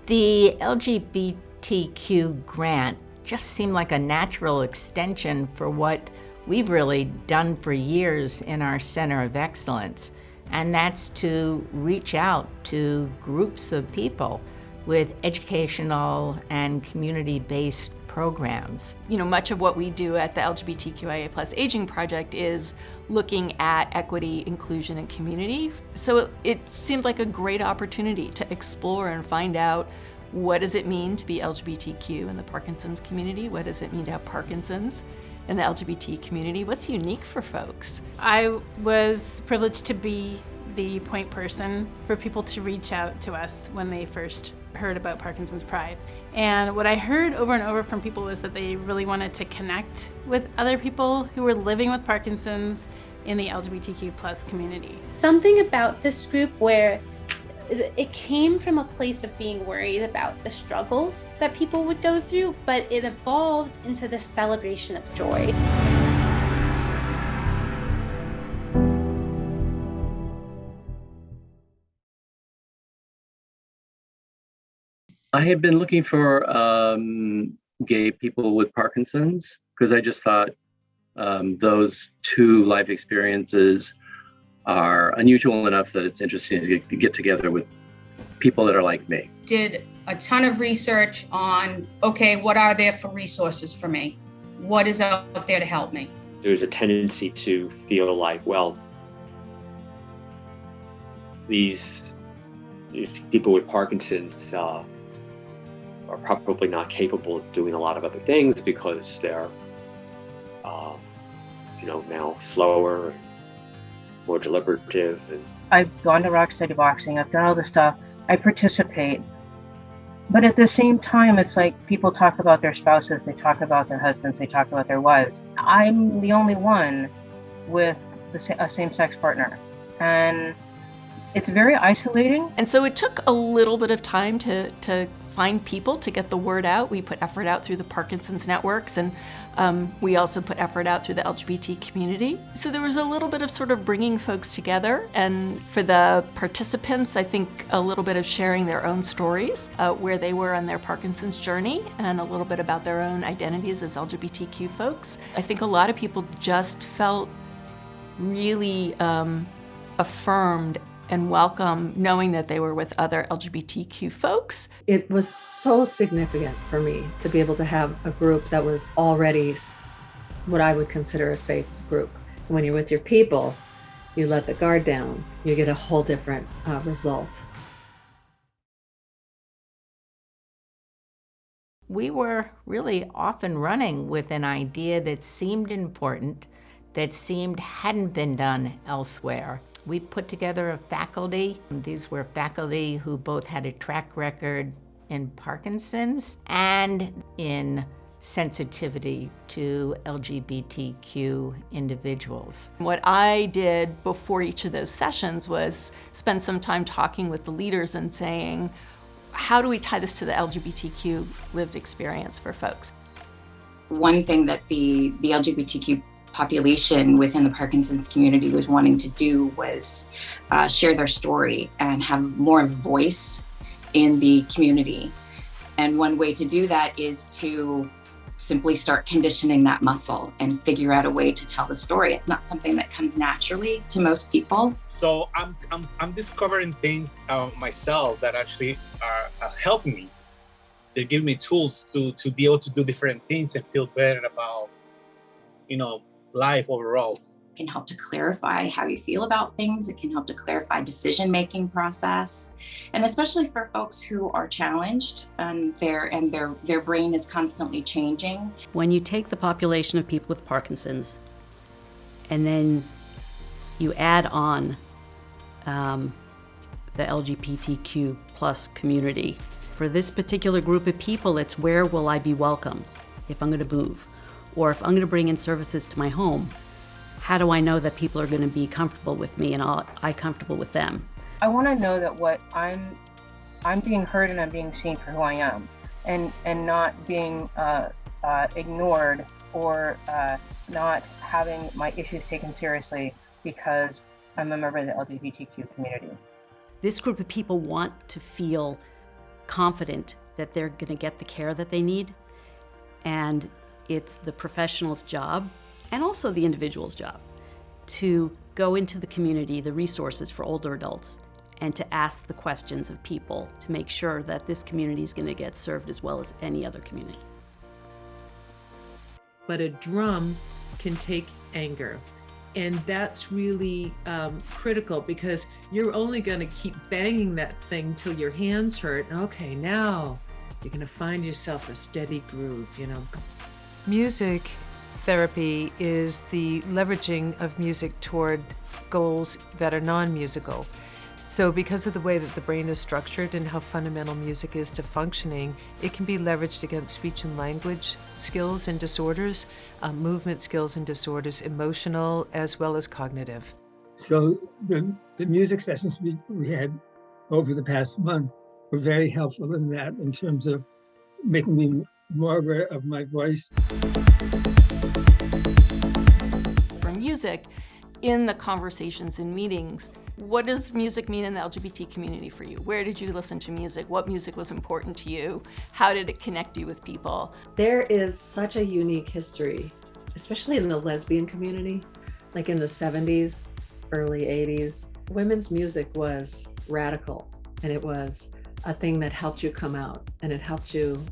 The LGBTQ grant just seemed like a natural extension for what we've really done for years in our Center of Excellence, and that's to reach out to groups of people with educational and community-based programs. You know, much of what we do at the LGBTQIA+ Aging Project is looking at equity, inclusion, and community. So it seemed like a great opportunity to explore and find out, what does it mean to be LGBTQ in the Parkinson's community? What does it mean to have Parkinson's in the LGBT community? What's unique for folks? I was privileged to be the point person for people to reach out to us when they first heard about Parkinsons Pride. And what I heard over and over from people was that they really wanted to connect with other people who were living with Parkinson's in the LGBTQ+ community. Something about this group where it came from a place of being worried about the struggles that people would go through, but it evolved into this celebration of joy. I had been looking for gay people with Parkinson's because I just thought those two life experiences are unusual enough that it's interesting to get together with people that are like me. Did a ton of research on, okay, what are there for resources for me? What is out there to help me? There's a tendency to feel like, well, these people with Parkinson's are probably not capable of doing a lot of other things because they're, now slower, and more deliberative. And I've gone to Rocksteady Boxing. I've done all this stuff. I participate. But at the same time, it's like people talk about their spouses, they talk about their husbands, they talk about their wives. I'm the only one with a same-sex partner. And it's very isolating. And so it took a little bit of time to find people to get the word out. We put effort out through the Parkinson's networks, and we also put effort out through the LGBT community. So there was a little bit of sort of bringing folks together, and for the participants, I think a little bit of sharing their own stories, where they were on their Parkinson's journey, and a little bit about their own identities as LGBTQ folks. I think a lot of people just felt really affirmed and welcome knowing that they were with other LGBTQ folks. It was so significant for me to be able to have a group that was already what I would consider a safe group. When you're with your people, you let the guard down, you get a whole different result. We were really off and running with an idea that seemed important, that seemed hadn't been done elsewhere. We put together a faculty. These were faculty who both had a track record in Parkinson's and in sensitivity to LGBTQ individuals. What I did before each of those sessions was spend some time talking with the leaders and saying, how do we tie this to the LGBTQ lived experience for folks? One thing that the LGBTQ population within the Parkinson's community was wanting to do was share their story and have more of a voice in the community. And one way to do that is to simply start conditioning that muscle and figure out a way to tell the story. It's not something that comes naturally to most people. So I'm discovering things myself that actually are helping me. They give me tools to be able to do different things and feel better about, life overall. It can help to clarify how you feel about things. It can help to clarify decision-making process. And especially for folks who are challenged and their brain is constantly changing. When you take the population of people with Parkinson's and then you add on the LGBTQ plus community, for this particular group of people, it's where will I be welcome if I'm going to move? Or if I'm going to bring in services to my home, how do I know that people are going to be comfortable with me and I comfortable with them? I want to know that what I'm being heard and I'm being seen for who I am, and not being ignored or not having my issues taken seriously because I'm a member of the LGBTQ community. This group of people want to feel confident that they're going to get the care that they need. And it's the professional's job, and also the individual's job, to go into the community, the resources for older adults, and to ask the questions of people to make sure that this community is going to get served as well as any other community. But a drum can take anger. And that's really critical, because you're only going to keep banging that thing till your hands hurt. Okay, now you're going to find yourself a steady groove, you know. Music therapy is the leveraging of music toward goals that are non-musical. So because of the way that the brain is structured and how fundamental music is to functioning, it can be leveraged against speech and language skills and disorders, movement skills and disorders, emotional as well as cognitive. So the music sessions we had over the past month were very helpful in that, in terms of making me more aware of my voice. For music, in the conversations and meetings, what does music mean in the LGBT community for you? Where did you listen to music? What music was important to you? How did it connect you with people? There is such a unique history, especially in the lesbian community. Like in the 70s, early 80s, women's music was radical, and it was a thing that helped you come out, and it helped you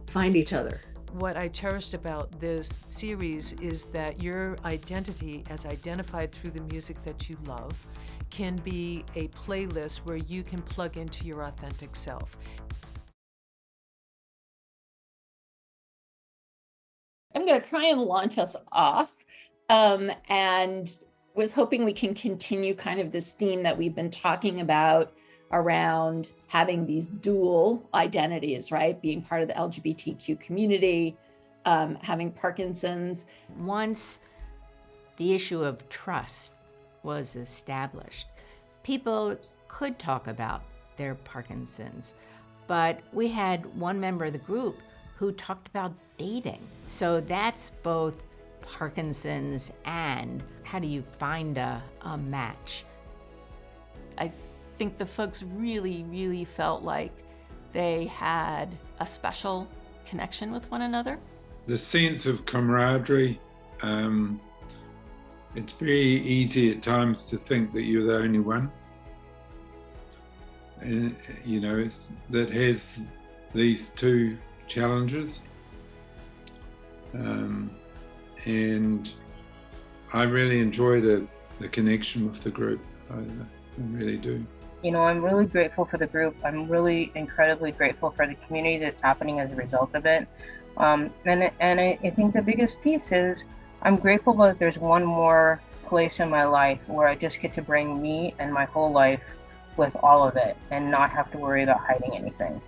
find each other. What I cherished about this series is that your identity, as identified through the music that you love, can be a playlist where you can plug into your authentic self. I'm going to try and launch us off, and was hoping we can continue kind of this theme that we've been talking about around having these dual identities, right? Being part of the LGBTQ community, having Parkinson's. Once the issue of trust was established, people could talk about their Parkinson's, but we had one member of the group who talked about dating. So that's both Parkinson's and how do you find a match? I think the folks really, really felt like they had a special connection with one another. The sense of camaraderie, it's very easy at times to think that you're the only one, and you know, that has these two challenges, and I really enjoy the connection with the group. I really do. You know, I'm really grateful for the group. I'm really incredibly grateful for the community that's happening as a result of it. And I think the biggest piece is I'm grateful that there's one more place in my life where I just get to bring me and my whole life with all of it and not have to worry about hiding anything.